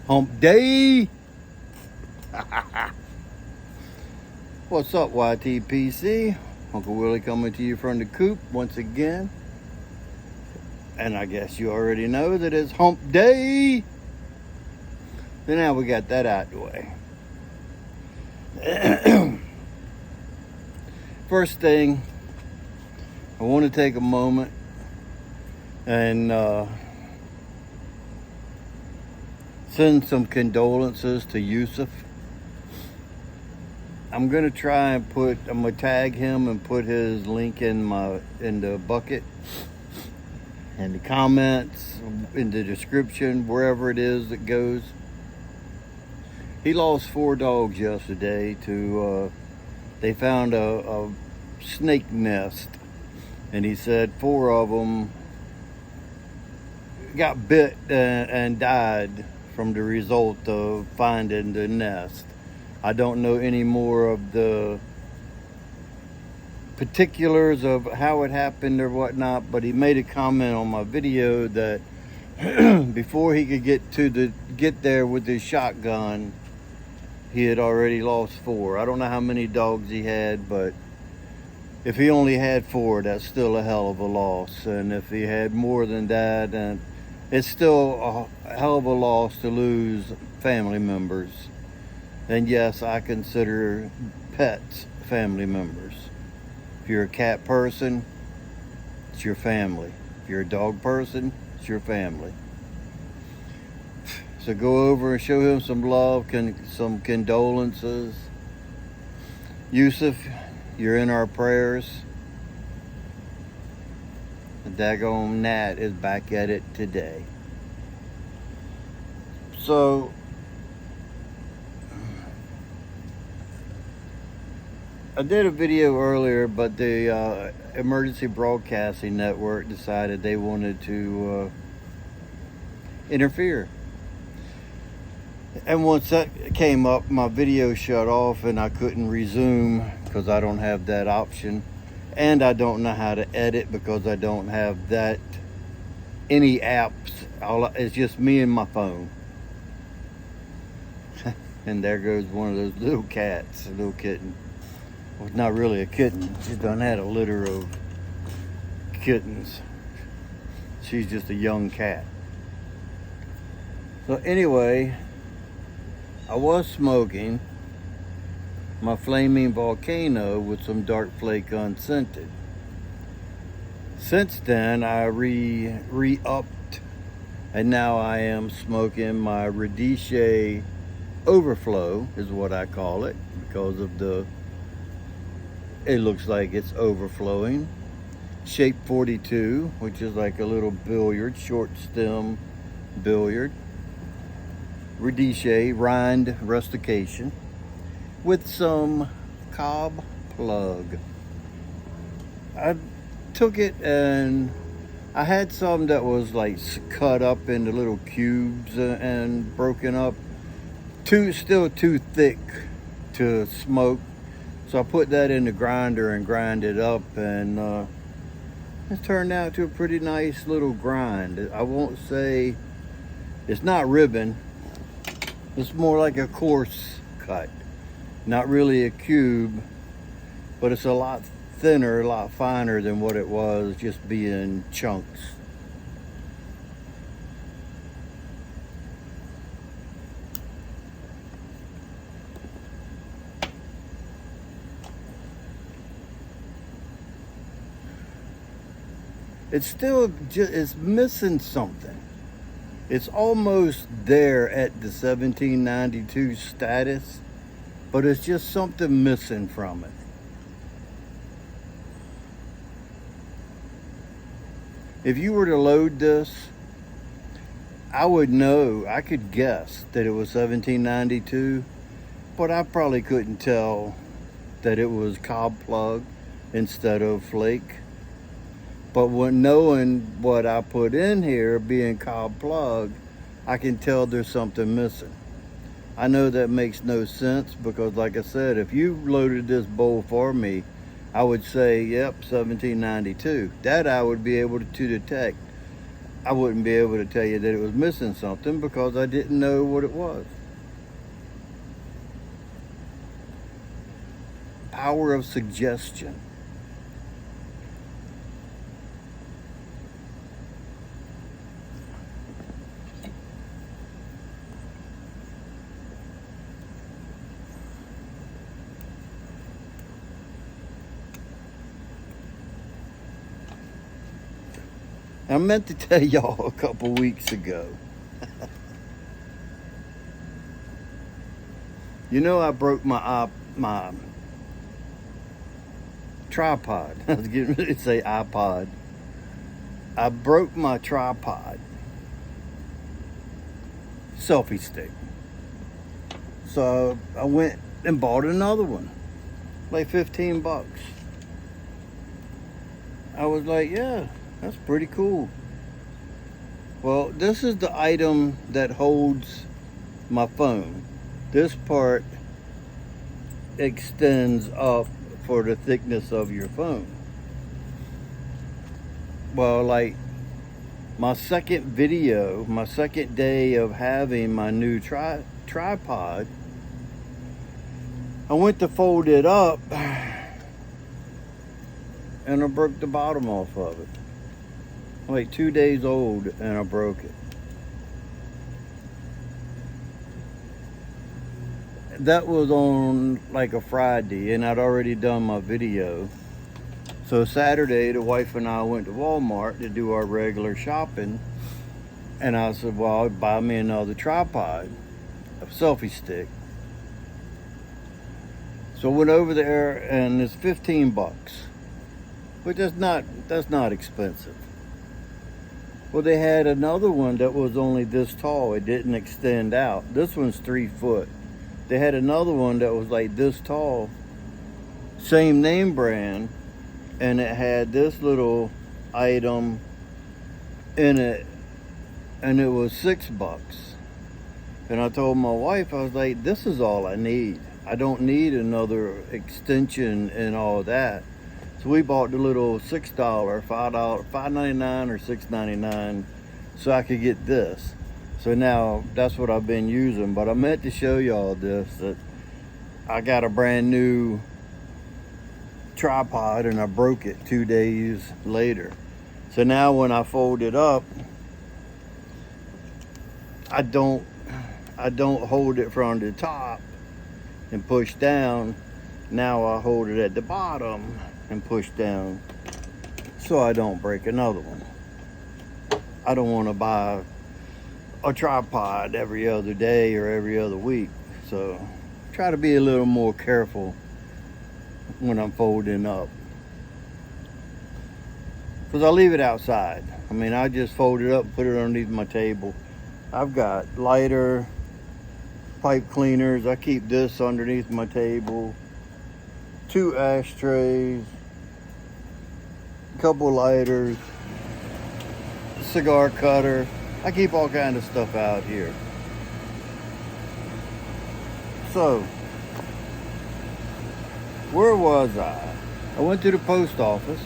Hump day. What's up, YTPC? Uncle Willie coming to you from the coop once again. And I guess you already know that it's hump day. So now we got that out of the way. First thing, I want to take a moment and send some condolences to Yusuf. I'm gonna I'm gonna tag him and put his link in the bucket, and the comments, in the description, wherever it is that goes. He lost 4 dogs yesterday to, they found a snake nest, and he said 4 of them got bit and died from the result of finding the nest. I don't know any more of the particulars of how it happened or whatnot, but he made a comment on my video that before he could get there with his shotgun, he had already lost 4. I don't know how many dogs he had, but if he only had 4, that's still a hell of a loss. And if he had more than that, and it's still a hell of a loss to lose family members. And yes, I consider pets family members. If you're a cat person, it's your family. If you're a dog person, it's your family. So go over and show him some love, some condolences. Yusuf, you're in our prayers. The daggone gnat is back at it today. So, I did a video earlier, but the Emergency Broadcasting Network decided they wanted to interfere. And once that came up, my video shut off and I couldn't resume because I don't have that option. And I don't know how to edit because I don't have any apps. It's just me and my phone. And there goes one of those little cats, a little kitten. Well, it's not really a kitten. She's done had a litter of kittens. She's just a young cat. So anyway, I was smoking my flaming volcano with some dark flake unscented. Since then, I re-upped, and now I am smoking my Radiche Overflow, is what I call it, because of it looks like it's overflowing. Shape 42, which is like a little billiard, short stem billiard. Radiche rind rustication with some Cob Plug. I took it and I had some that was like cut up into little cubes and broken up. Still too thick to smoke. So I put that in the grinder and grind it up, and it turned out to a pretty nice little grind. I won't say it's not ribbon. It's more like a coarse cut. Not really a cube, but it's a lot thinner, a lot finer than what it was just being chunks. It's missing something. It's almost there at the 1792 status, but it's just something missing from it. If you were to load this, I would know, I could guess that it was 1792, but I probably couldn't tell that it was Cob Plug instead of flake. But knowing what I put in here, being Cob Plug, I can tell there's something missing. I know that makes no sense because, like I said, if you loaded this bowl for me, I would say, yep, 1792. That I would be able to detect. I wouldn't be able to tell you that it was missing something because I didn't know what it was. Power of suggestion. I meant to tell y'all a couple weeks ago. You know, I broke my tripod. I was getting ready to say iPod. I broke my tripod selfie stick. So I went and bought another one, like 15 bucks. I was like, yeah, that's pretty cool. Well, this is the item that holds my phone. This part extends up for the thickness of your phone. Well, like my second day of having my new tripod, I went to fold it up and I broke the bottom off of it. Like 2 days old and I broke it. That was on like a Friday and I'd already done my video. So Saturday, the wife and I went to Walmart to do our regular shopping. And I said, well, buy me another tripod, a selfie stick. So I went over there and it's 15 bucks, which that's not expensive. Well, they had another one that was only this tall. It didn't extend out. This one's 3 foot. They had another one that was like this tall, same name brand, and it had this little item in it, and it was 6 bucks. And I told my wife, I was like, this is all I need. I don't need another extension and all that. So we bought the little $6, $5.99 or $6.99 so I could get this. So now that's what I've been using. But I meant to show y'all this, that I got a brand new tripod and I broke it 2 days later. So now when I fold it up, I don't hold it from the top and push down. Now I hold it at the bottom and push down so I don't break another one. I don't want to buy a tripod every other day or every other week. So try to be a little more careful when I'm folding up. Because I leave it outside. I mean, I just fold it up and put it underneath my table. I've got lighter, pipe cleaners. I keep this underneath my table. 2 ashtrays, a couple lighters, cigar cutter. I keep all kind of stuff out here. So, where was I? I went to the post office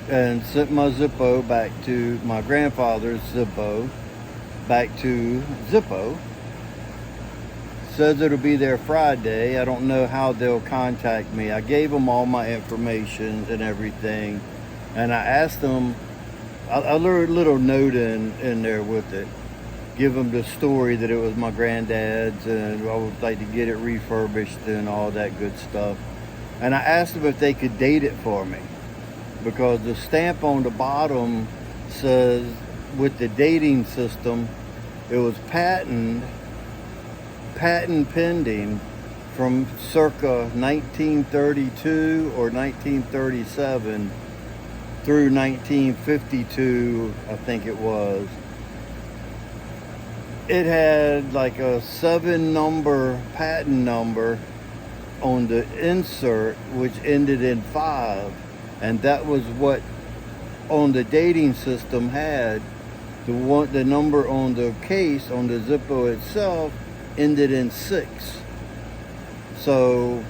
and sent my Zippo back to my grandfather's Zippo, back to Zippo. Says it'll be there Friday. I don't know how they'll contact me. I gave them all my information and everything, and I asked them, I learned a little note in there with it, give them the story that it was my granddad's and I would like to get it refurbished and all that good stuff. And I asked them if they could date it for me, because the stamp on the bottom says with the dating system, it was patent pending from circa 1932 or 1937 through 1952, I think it was. It had like a 7-number patent number on the insert, which ended in 5, and that was what on the dating system had. The number on the case, on the Zippo itself, ended in 6. So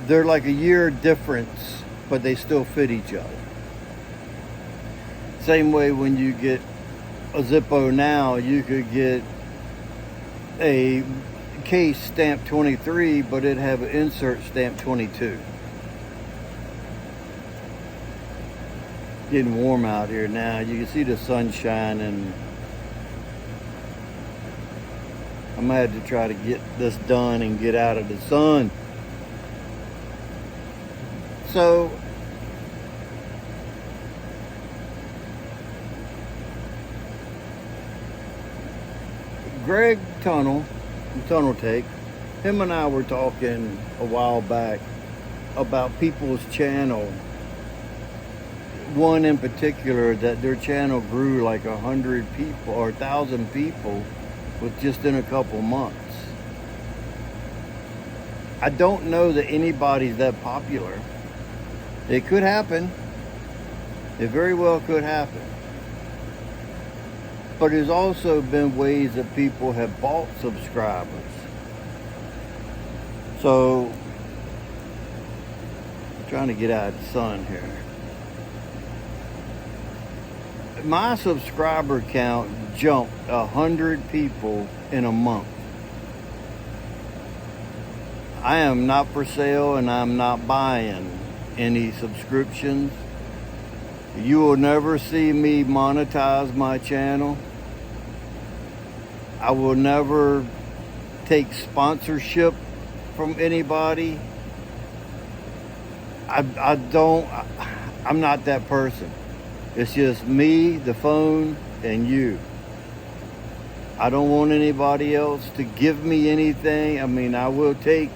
they're like a year difference, but they still fit each other. Same way when you get a Zippo now, you could get a case stamped 23, but it'd have an insert stamped 22. Getting warm out here now. You can see the sun shining. I'm gonna have to try to get this done and get out of the sun. So Greg Tunnel Take, him and I were talking a while back about people's channel. One in particular, that their channel grew like 100 people or 1,000 people with just in a couple months. I don't know that anybody's that popular. It could happen. It very well could happen. But there's also been ways that people have bought subscribers. So, I'm trying to get out of the sun here. My subscriber count jumped 100 people in a month. I am not for sale and I'm not buying any subscriptions. You will never see me monetize my channel. I will never take sponsorship from anybody. I'm not that person. It's just me, the phone, and you. I don't want anybody else to give me anything. I mean, I will take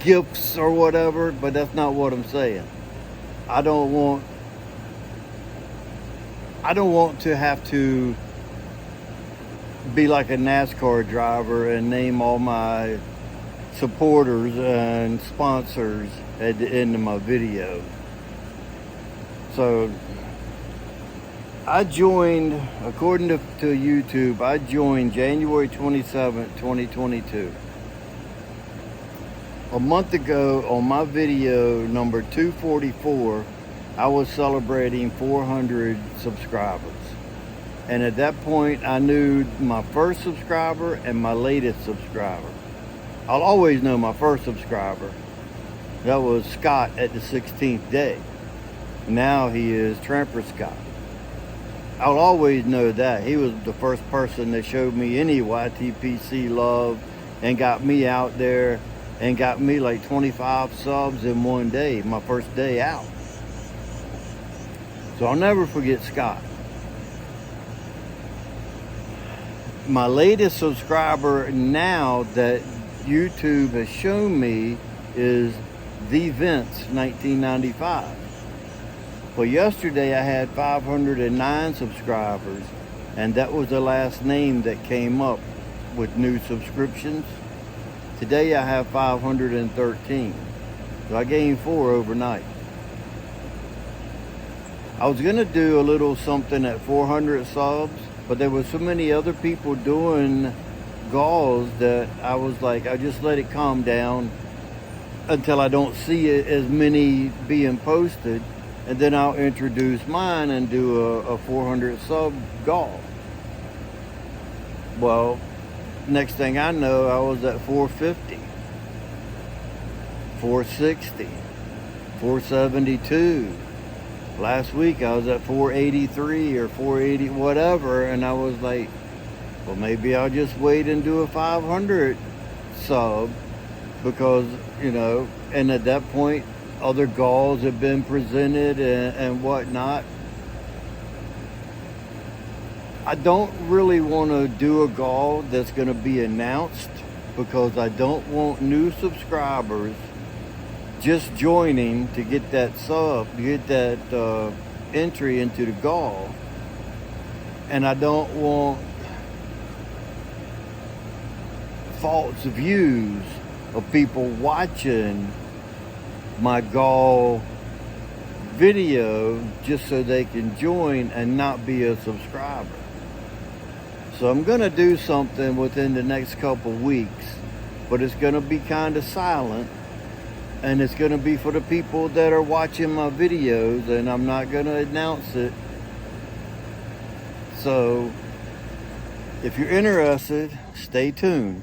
gifts or whatever, but that's not what I'm saying. I don't want to have to be like a NASCAR driver and name all my supporters and sponsors at the end of my video. So I joined, according to YouTube, I joined January 27th, 2022. A month ago, on my video number 244, I was celebrating 400 subscribers. And at that point, I knew my first subscriber and my latest subscriber. I'll always know my first subscriber. That was Scott at the 16th day. Now he is Tramper Scott. I'll always know that. He was the first person that showed me any YTPC love and got me out there and got me like 25 subs in one day, my first day out. So I'll never forget Scott. My latest subscriber now that YouTube has shown me is The Vince 1995. Well, yesterday I had 509 subscribers, and that was the last name that came up with new subscriptions. Today I have 513. So I gained 4 overnight. I was gonna do a little something at 400 subs, but there was so many other people doing gauze that I was like, I just let it calm down until I don't see it as many being posted, and then I'll introduce mine and do a 400 sub gauze. Well, next thing I know, I was at 450, 460, 472. Last week I was at 483 or 480, whatever, and I was like, well, maybe I'll just wait and do a 500 sub because, you know, and at that point, other gauze have been presented and whatnot. I don't really want to do a gauze that's going to be announced because I don't want new subscribers just joining to get that sub, to get that entry into the gauze. And I don't want false views of people watching my gauze video just so they can join and not be a subscriber. So I'm going to do something within the next couple weeks, but it's going to be kind of silent. And it's going to be for the people that are watching my videos, and I'm not going to announce it. So if you're interested, stay tuned.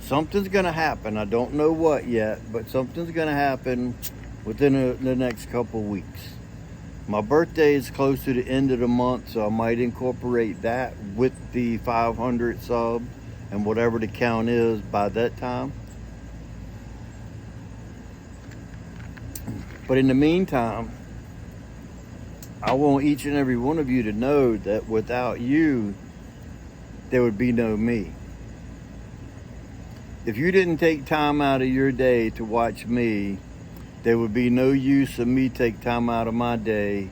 Something's going to happen. I don't know what yet, but something's going to happen within the next couple weeks. My birthday is close to the end of the month, so I might incorporate that with the 500 sub and whatever the count is by that time. But in the meantime, I want each and every one of you to know that without you, there would be no me. If you didn't take time out of your day to watch me, there would be no use of me take time out of my day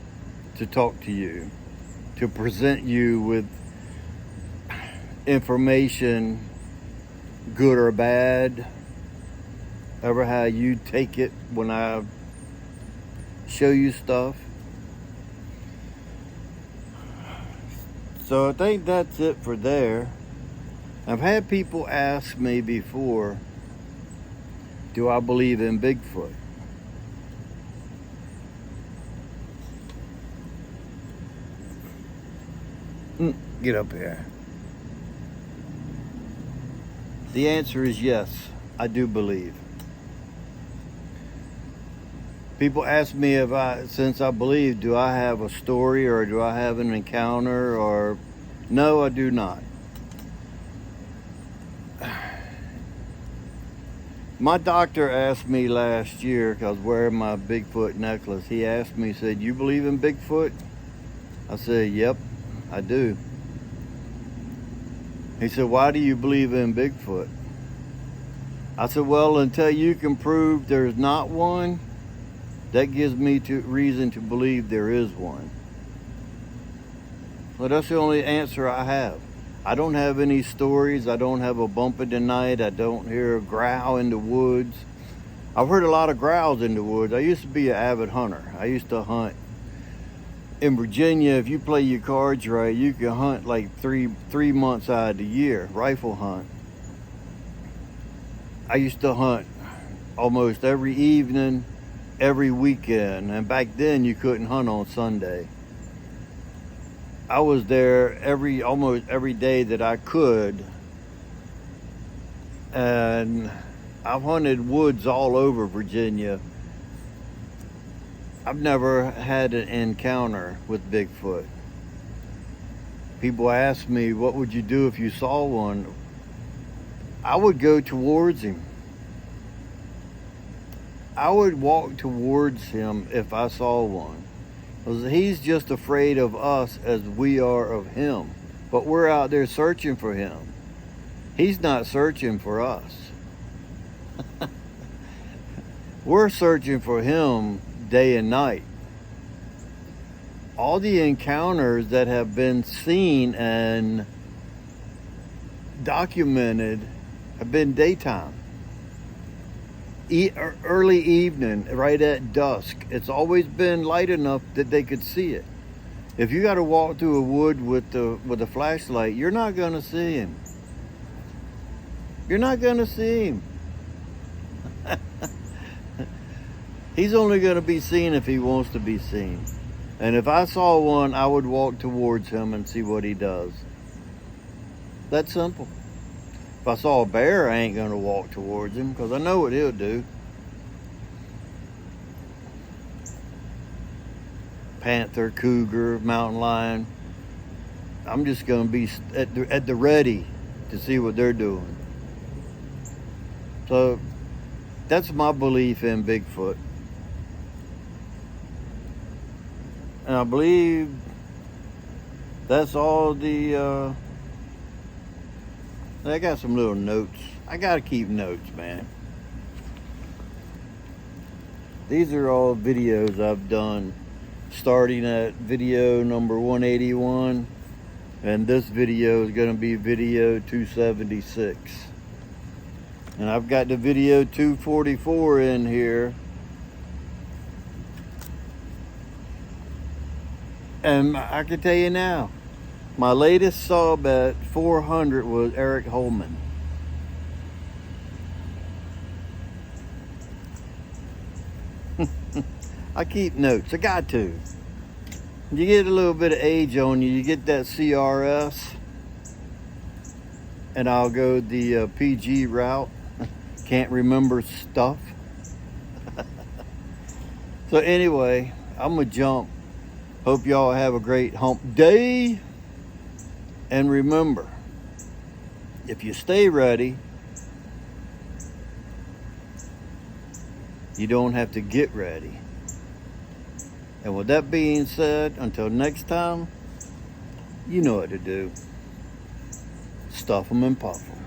to talk to you, to present you with information, good or bad, ever how you take it when I show you stuff. So I think that's it for there. I've had people ask me before, do I believe in Bigfoot? Get up here. The answer is yes, I do believe. People ask me since I believe, do I have a story or do I have an encounter or... No, I do not. My doctor asked me last year, because I was wearing my Bigfoot necklace, he asked me, he said, you believe in Bigfoot? I said, yep, I do. He said, why do you believe in Bigfoot? I said, well, until you can prove there's not one, that gives me reason to believe there is one. Well, that's the only answer I have. I don't have any stories. I don't have a bump in the night. I don't hear a growl in the woods. I've heard a lot of growls in the woods. I used to be an avid hunter. I used to hunt. In Virginia, if you play your cards right, you can hunt like three months out of the year, rifle hunt. I used to hunt almost every evening, every weekend, and back then you couldn't hunt on Sunday. I was there almost every day that I could, and I've hunted woods all over Virginia. I've never had an encounter with Bigfoot. People ask me, what would you do if you saw one? I would go towards him. I would walk towards him if I saw one. Because he's just afraid of us as we are of him. But we're out there searching for him. He's not searching for us. We're searching for him day and night. All the encounters that have been seen and documented have been daytime. Early evening, right at dusk. It's always been light enough that they could see it. If you got to walk through a wood with a flashlight, you're not going to see him. You're not going to see him. He's only going to be seen if he wants to be seen. And if I saw one, I would walk towards him and see what he does. That's simple. If I saw a bear, I ain't going to walk towards him because I know what he'll do. Panther, cougar, mountain lion. I'm just going to be at the ready to see what they're doing. So that's my belief in Bigfoot. And I believe that's all the... I got some little notes. I got to keep notes, man. These are all videos I've done, starting at video number 181. And this video is going to be video 276. And I've got the video 244 in here. And I can tell you now, my latest sub at 400 was Eric Holman. I keep notes. I got to. You get a little bit of age on you. You get that CRS. And I'll go the PG route. Can't remember stuff. So anyway, I'm going to jump. Hope y'all have a great hump day. And remember, if you stay ready, you don't have to get ready. And with that being said, until next time, you know what to do. Stuff them and puff them.